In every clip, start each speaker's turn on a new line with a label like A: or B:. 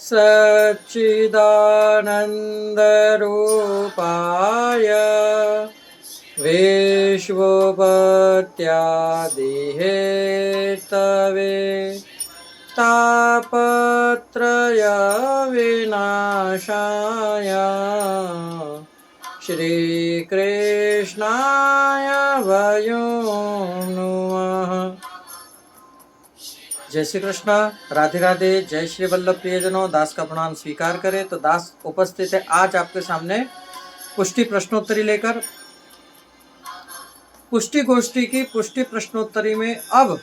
A: सच्चिदानन्दरूपाय विश्वोपत्यादिहेतवे तापत्रयविनाशाय श्रीकृष्णाय वयं नमः। जय श्री कृष्ण, राधे राधे, जय श्री वल्लभ प्रियजनों। दास का प्रणाम स्वीकार करें। तो दास उपस्थित है आज आपके सामने पुष्टि प्रश्नोत्तरी लेकर। पुष्टि गोष्ठी की पुष्टि प्रश्नोत्तरी में अब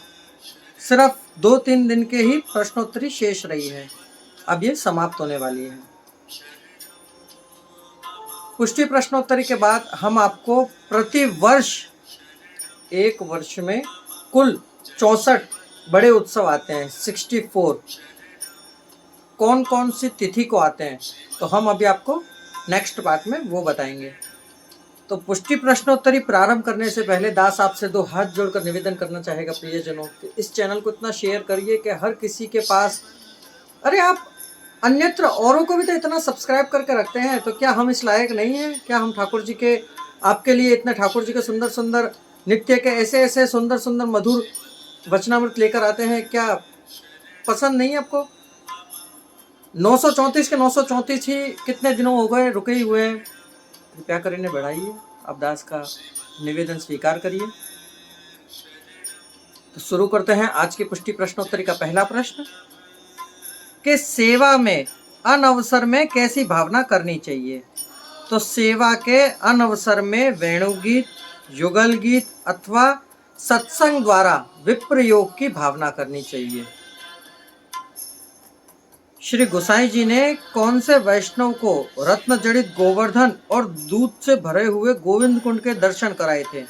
A: सिर्फ 2-3 दिन के ही प्रश्नोत्तरी शेष रही है, अब ये समाप्त होने वाली है। पुष्टि प्रश्नोत्तरी के बाद हम आपको प्रति वर्ष, एक वर्ष में कुल 64 बड़े उत्सव आते हैं, 64। कौन कौन सी तिथि को आते हैं तो हम अभी आपको नेक्स्ट पार्ट में वो बताएंगे। तो पुष्टि प्रश्नोत्तरी प्रारंभ करने से पहले दास आपसे 2 हाथ जोड़कर निवेदन करना चाहेगा प्रियजनों कि इस चैनल को इतना शेयर करिए कि हर किसी के पास, अरे आप अन्यत्र औरों को भी तो इतना सब्सक्राइब करके रखते हैं, तो क्या हम इस लायक नहीं हैं? क्या हम ठाकुर जी के, आपके लिए इतने ठाकुर जी के सुंदर सुंदर नित्य के ऐसे सुंदर सुंदर मधुर वचनामृत लेकर आते हैं, क्या पसंद नहीं आपको? 934 के 934 ही कितने दिनों हो गए रुके ही हुए हैं। कृपया કરીને बढ़ाइए, अब दास का निवेदन स्वीकार करिए। तो शुरू करते हैं आज की पुष्टि प्रश्नोत्तरी का पहला प्रश्न कि सेवा में अनवसर में कैसी भावना करनी चाहिए। तो सेवा के अनवसर में वेणुगीत, युगल गीत अथवा सत्संग द्वारा विप्रयोग की भावना करनी चाहिए। श्री गोसाई जी ने कौन से वैष्णव को रत्न जड़ित गोवर्धन और दूध से भरे हुए गोविंद कुंड के दर्शन कराए थे?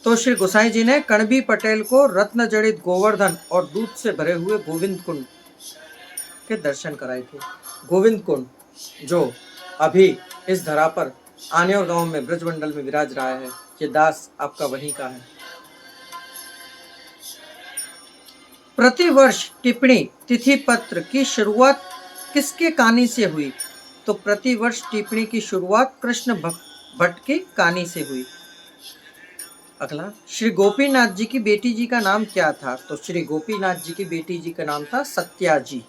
A: तो श्री गोसाई जी ने कणबी पटेल को रत्न जड़ित गोवर्धन और दूध से भरे हुए गोविंद कुंड के दर्शन कराए थे। गोविंद कुंड जो अभी इस धरा पर आनेर गांव में ब्रजमंडल में विराज रहा है, ये दास आपका वहीं का है। प्रतिवर्ष टिप्पणी तिथि पत्र की शुरुआत किसके कहानी से हुई? तो प्रतिवर्ष टिप्पणी की शुरुआत कृष्ण भट्ट की कहानी से हुई। अगला, श्री गोपीनाथ जी की बेटी जी का नाम क्या था? तो श्री गोपीनाथ जी की बेटी जी का नाम था सत्या जी।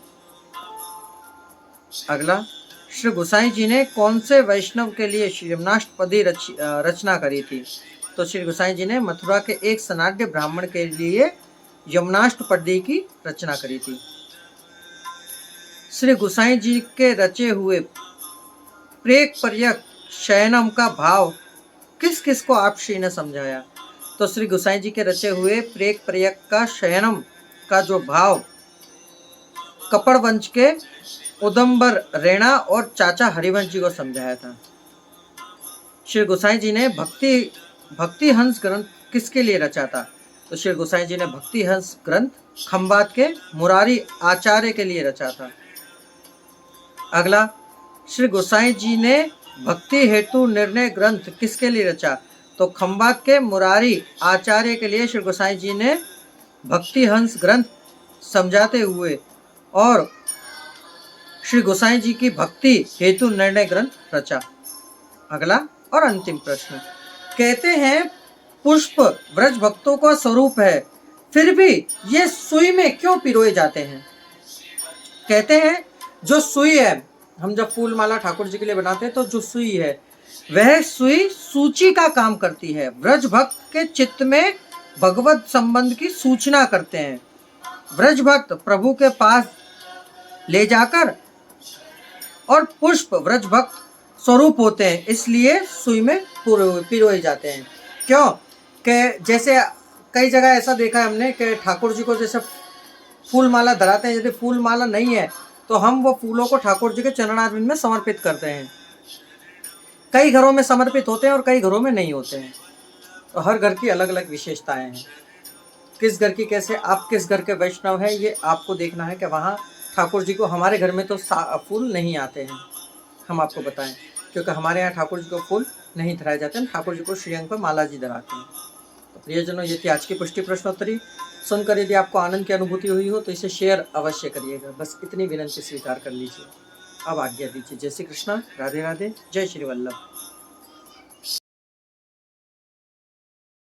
A: अगला, श्री गोसाई जी ने कौन से वैष्णव के लिए यमुनाष्टपदी रचना करी थी? तो श्री गोसाई जी ने मथुरा के एक सनाड्य ब्राह्मण के लिए यमुनाष्टपदी की रचना करी थी। श्री गोसाई जी के रचे हुए प्रेक पर्यक शयनम का भाव किस किस को आप श्री ने समझाया? तो श्री गोसाई जी के रचे हुए प्रेक पर्यक का शयनम का जो भाव कपड़वंश के उदम्बर रेणा और चाचा हरिवंश जी को समझाया था। श्री गोसाई जी ने भक्ति हंस ग्रंथ किसके लिए रचा था? तो श्री गोसाई जी ने भक्ति हंस ग्रंथ खंबात के मुरारी आचार्य के लिए रचा था। अगला, श्री गोसाई जी ने भक्ति हेतु निर्णय ग्रंथ किसके लिए रचा? तो खंबात के मुरारी आचार्य के लिए श्री गोसाई जी ने भक्ति हंस ग्रंथ समझाते हुए और श्री गोसाई जी की भक्ति हेतु निर्णय ग्रंथ रचा। अगला और अंतिम प्रश्न, कहते हैं पुष्प व्रज भक्तों का स्वरूप है, फिर भी ये सुई में क्यों पिरोए जाते हैं? कहते हैं जो सुई है, हम जब फूल माला ठाकुर जी के लिए बनाते हैं तो जो सुई है वह सुई सूची का काम करती है। व्रज भक्त के चित्त में भगवत संबंध की सूचना करते हैं। व्रज भक्त प्रभु के पास ले जाकर, और पुष्प व्रज भक्त स्वरूप होते हैं, इसलिए सुई में पिरोए जाते हैं। क्यों? कि जैसे कई जगह ऐसा देखा है हमने कि ठाकुर जी को जैसे फूल माला धराते हैं, यदि फूल माला नहीं है तो हम वो फूलों को ठाकुर जी के चरणारविंद में समर्पित करते हैं। कई घरों में समर्पित होते हैं और कई घरों में नहीं होते हैं। तो हर घर की अलग अलग विशेषताएं हैं। किस घर की कैसे, आप किस घर के वैष्णव हैं ये आपको देखना है कि वहाँ ठाकुर जी को, हमारे घर में तो फूल नहीं आते हैं, हम आपको बताएं, क्योंकि हमारे यहाँ ठाकुर जी को फूल नहीं धराए जाते हैं, ठाकुर जी को श्रीअंग पर माला जी धराते हैं। तो प्रियजनों, ये थी आज की पुष्टि प्रश्नोत्तरी। सुनकर यदि आपको आनंद की अनुभूति हुई हो तो इसे शेयर अवश्य करिएगा। बस इतनी विनंती स्वीकार कर लीजिए। अब आज्ञा दीजिए। जय श्री कृष्णा, राधे राधे, जय श्री वल्लभ।